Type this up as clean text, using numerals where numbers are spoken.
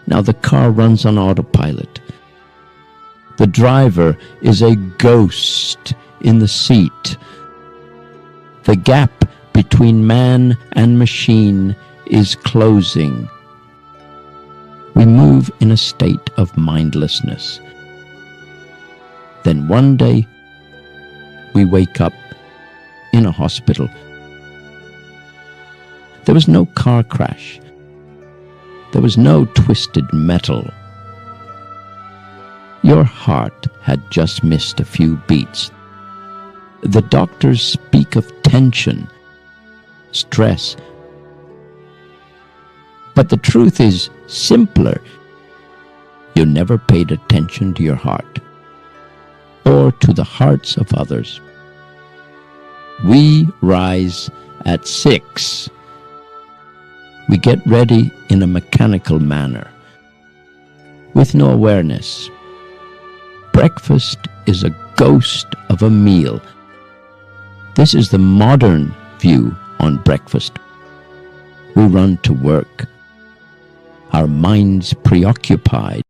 Now the car runs on autopilot. The driver is a ghost in the seat. The gap between man and machine is closing. We move in a state of mindlessness. Then one day, we wake up in a hospital. There was no car crash. There was no twisted metal. Your heart had just missed a few beats. The doctors speak of tension, stress. But the truth is simpler. You never paid attention to your heart or to the hearts of others. We rise at 6. We get ready in a mechanical manner, with no awareness. Breakfast is a ghost of a meal. This is the modern view on breakfast. We run to work, our minds preoccupied.